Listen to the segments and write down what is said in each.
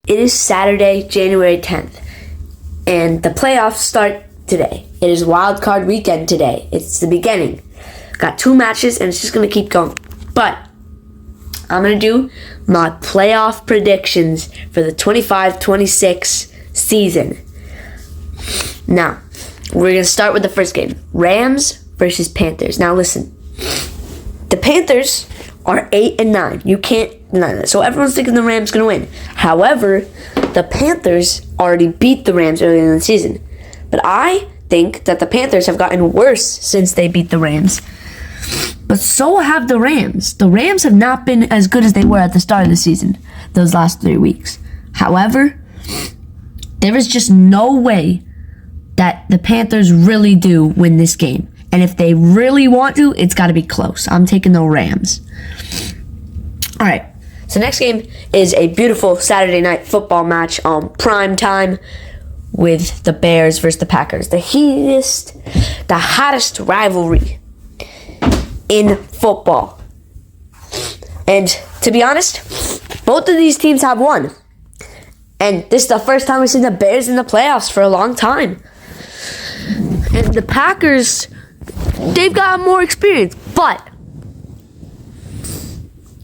It is Saturday, January 10th, and the playoffs start today. It is wild card weekend today. It's the beginning. Got 2 matches, and it's just going to keep going. But I'm going to do my playoff predictions for the 25-26 season. Now, we're going to start with the first game. Rams versus Panthers. Now, listen. The Panthers are 8-9. You can't deny that. So everyone's thinking the Rams going to win. However, the Panthers already beat the Rams earlier in the season. But I think that the Panthers have gotten worse since they beat the Rams. But so have the Rams. The Rams have not been as good as they were at the start of the season, those last 3 weeks. However, there is just no way that the Panthers really do win this game. And if they really want to, it's got to be close. I'm taking the Rams. All right. So next game is a beautiful Saturday night football match on prime time with the Bears versus the Packers. The hottest rivalry in football. And to be honest, both of these teams have won. And this is the first time we've seen the Bears in the playoffs for a long time. And the Packers, they've got more experience. But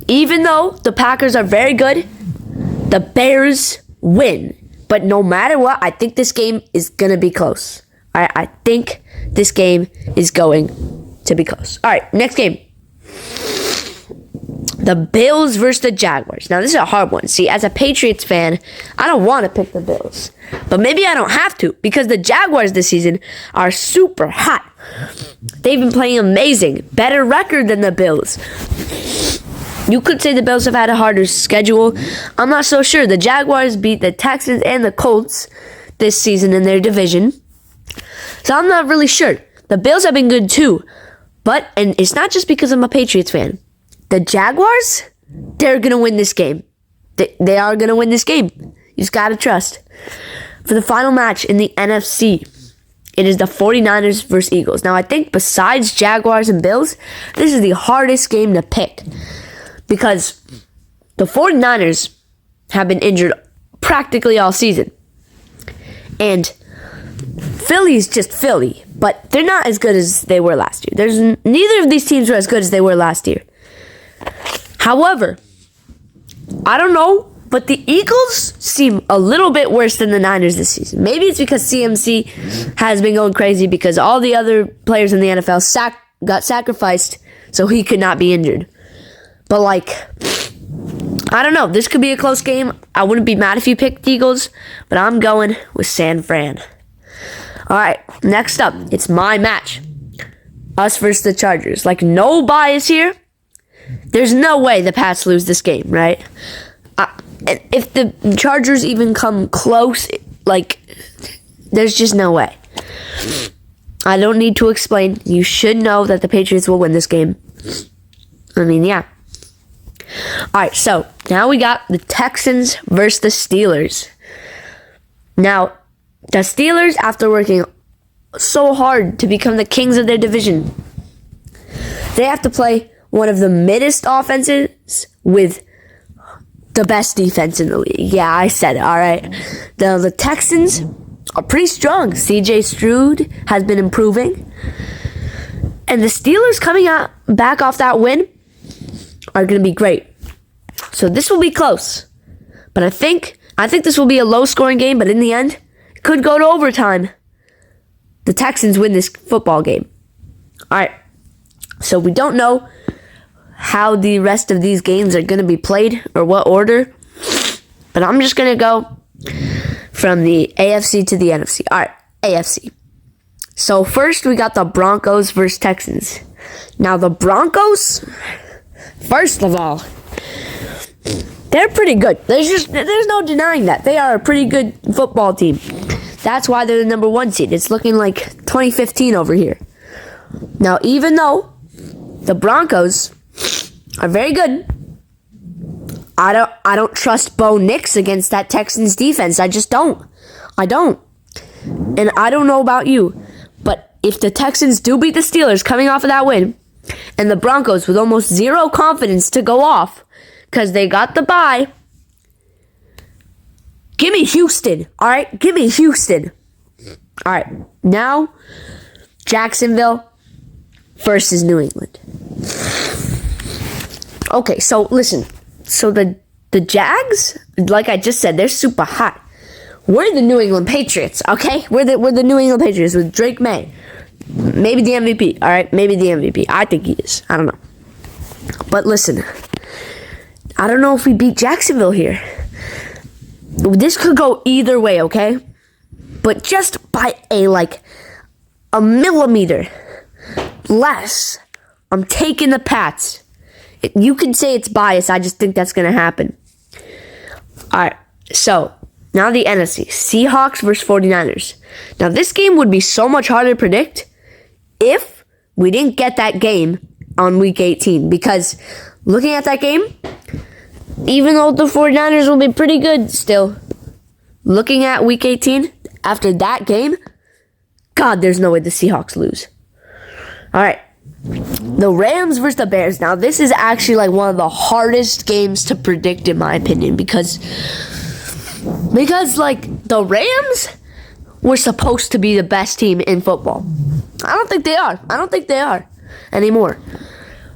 even though the Packers are very good, the Bears win. But no matter what, I think this game is going to be close. I think this game is going to be close. All right, next game. The Bills versus the Jaguars. Now, this is a hard one. See, as a Patriots fan, I don't want to pick the Bills. But maybe I don't have to, because the Jaguars this season are super hot. They've been playing amazing. Better record than the Bills. You could say the Bills have had a harder schedule. I'm not so sure. The Jaguars beat the Texans and the Colts this season in their division. So I'm not really sure. The Bills have been good too. But, and it's not just because I'm a Patriots fan. The Jaguars, they're going to win this game. They are going to win this game. You just got to trust. For the final match in the NFC, it is the 49ers versus Eagles. Now, I think besides Jaguars and Bills, this is the hardest game to pick. Because the 49ers have been injured practically all season. And Philly's just Philly. But they're not as good as they were last year. Neither of these teams were as good as they were last year. However, I don't know, but the Eagles seem a little bit worse than the Niners this season. Maybe it's because CMC has been going crazy because all the other players in the NFL got sacrificed so he could not be injured. But, I don't know. This could be a close game. I wouldn't be mad if you picked the Eagles, but I'm going with San Fran. All right, next up, it's my match. Us versus the Chargers. No bias here. There's no way the Pats lose this game, right? If the Chargers even come close, there's just no way. I don't need to explain. You should know that the Patriots will win this game. Yeah. Alright, so now we got the Texans versus the Steelers. Now, the Steelers, after working so hard to become the kings of their division, they have to play one of the middest offenses with the best defense in the league. Yeah, I said it, alright. The Texans are pretty strong. CJ Stroud has been improving. And the Steelers coming back off that win are going to be great. So this will be close. But I think this will be a low-scoring game, but in the end, it could go to overtime. The Texans win this football game. Alright. So we don't know how the rest of these games are going to be played or what order. But I'm just going to go from the AFC to the NFC. Alright, AFC. So first we got the Broncos versus Texans. Now the Broncos, first of all, they're pretty good. There's no denying that. They are a pretty good football team. That's why they're the number 1 seed. It's looking like 2015 over here. Now, even though the Broncos are very good, I don't trust Bo Nix against that Texans defense. I just don't. I don't. And I don't know about you, but if the Texans do beat the Steelers coming off of that win, and the Broncos with almost zero confidence to go off because they got the bye, Give me Houston. All right? Give me Houston. All right. Now, Jacksonville versus New England. Okay, so listen. So the Jags, like I just said, they're super hot. We're the New England Patriots, okay? We're the New England Patriots with Drake May. Maybe the MVP, all right? Maybe the MVP. I think he is. I don't know. But listen, I don't know if we beat Jacksonville here. This could go either way, okay? But just by a millimeter less, I'm taking the Pats. You can say it's biased. I just think that's going to happen. All right, so now the NFC. Seahawks versus 49ers. Now, this game would be so much harder to predict if we didn't get that game on Week 18. Because looking at that game, even though the 49ers will be pretty good still, looking at Week 18, after that game, God, there's no way the Seahawks lose. All right. The Rams versus the Bears. Now, this is actually one of the hardest games to predict, in my opinion, because the Rams were supposed to be the best team in football. I don't think they are. I don't think they are anymore.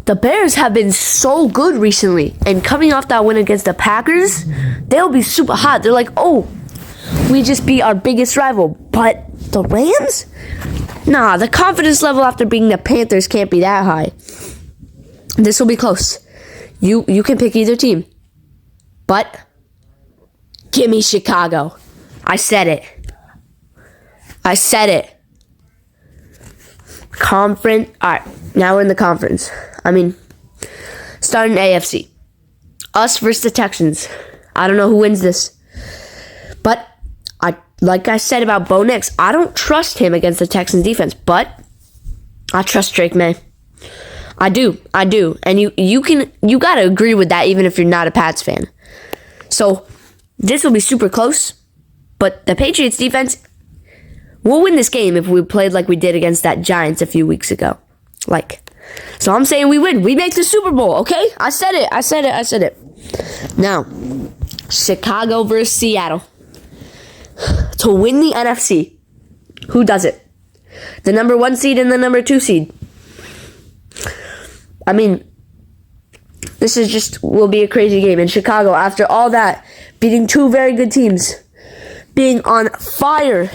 The Bears have been so good recently, and coming off that win against the Packers, they'll be super hot. They're like, oh, we just beat our biggest rival. But the Rams? Nah, the confidence level after beating the Panthers can't be that high. This will be close. You can pick either team. But give me Chicago. I said it. I said it. Conference. All right, now we're in the conference. Starting AFC. Us versus the Texans. I don't know who wins this. But like I said about Bo Nix, I don't trust him against the Texans defense, but I trust Drake May. I do. And you gotta agree with that even if you're not a Pats fan. So this will be super close, but the Patriots defense will win this game if we played like we did against that Giants a few weeks ago. So I'm saying we win. We make the Super Bowl, okay? I said it. Now, Chicago versus Seattle. To win the NFC, who does it? The number 1 seed and the number 2 seed. This will be a crazy game. In Chicago, after all that, beating 2 very good teams, being on fire,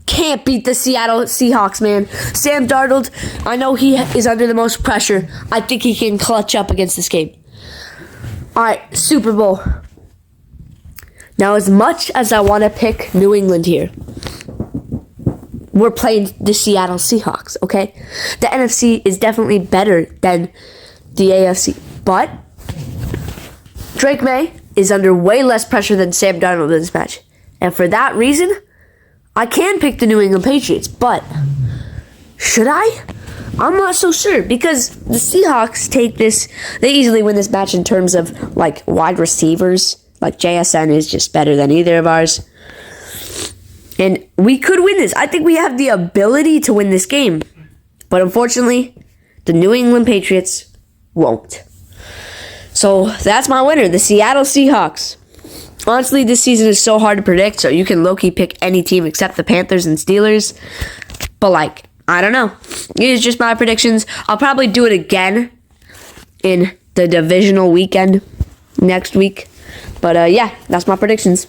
can't beat the Seattle Seahawks, man. Sam Darnold, I know he is under the most pressure. I think he can clutch up against this game. All right, Super Bowl. Now, as much as I want to pick New England here, we're playing the Seattle Seahawks, okay? The NFC is definitely better than the AFC, but Drake May is under way less pressure than Sam Darnold in this match. And for that reason, I can pick the New England Patriots, but should I? I'm not so sure, because the Seahawks they easily win this match in terms of wide receivers. JSN is just better than either of ours. And we could win this. I think we have the ability to win this game. But unfortunately, the New England Patriots won't. So that's my winner, the Seattle Seahawks. Honestly, this season is so hard to predict, so you can low-key pick any team except the Panthers and Steelers. But I don't know. It is just my predictions. I'll probably do it again in the divisional weekend next week. But yeah, that's my predictions.